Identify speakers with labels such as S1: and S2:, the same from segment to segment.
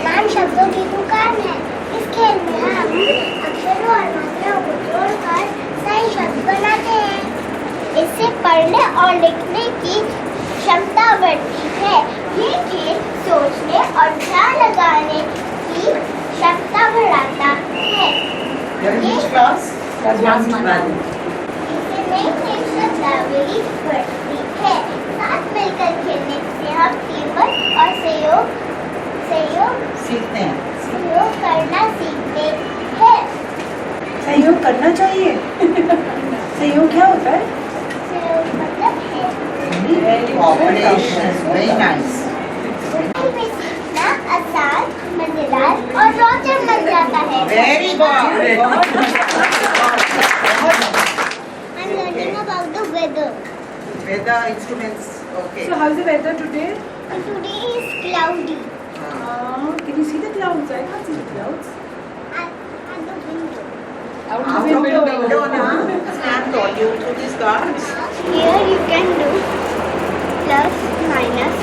S1: नाम शब्दों की दुकान है। इस खेल में हम अक्षरों और मात्राओं को जोड़कर सही शब्द बनाते हैं। इससे पढ़ने और लिखने की क्षमता बढ़ती है। ये खेल सोचने और ध्यान लगाने की क्षमता बढ़ाता है। इससे नई नई शब्दावली बढ़ती है। साथ मिलकर खेलने से हम टीमवर्क और सहयोग करना सीखते हैं।
S2: सहयोग करना चाहिए। सहयोग क्या होता है?
S1: सहयोग मतलब है
S3: Cooperation, very nice.
S1: में सीखना आसान, मजेदार और रोचक बन जाता है।
S3: Very good.
S1: I'm learning about the weather.
S3: Weather instruments, okay.
S2: So how is the weather today?
S1: Today is cloudy
S2: Can you see the clouds? I can't see the clouds.
S1: at the window.
S2: Out
S3: Out of the window, na? Stand told you through these cards.
S1: Here you can do plus, minus.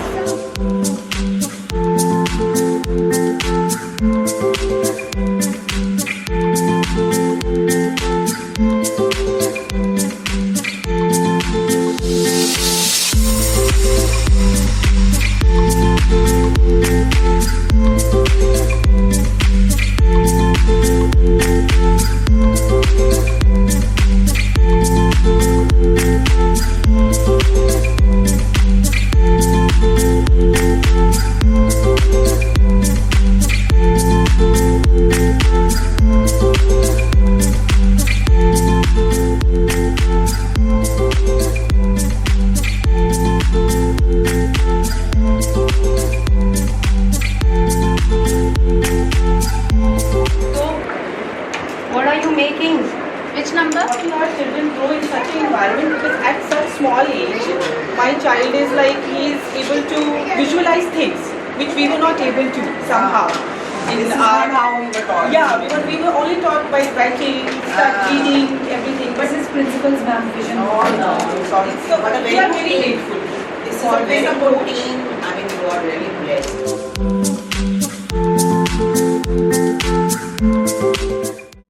S2: What are you making?
S4: Which number?
S5: Watching our children grow in such an environment, because at such small age, my child is like, he is able to visualize things which we were not able to somehow.
S3: This is not how we were taught.
S5: Yeah, we were only taught by writing, reading, everything. But
S2: This is principal's ma'am vision.
S3: Oh no, sorry.
S5: so
S3: But a
S5: we are very
S3: very
S5: grateful.
S3: This is a very good team. I mean, you are really blessed.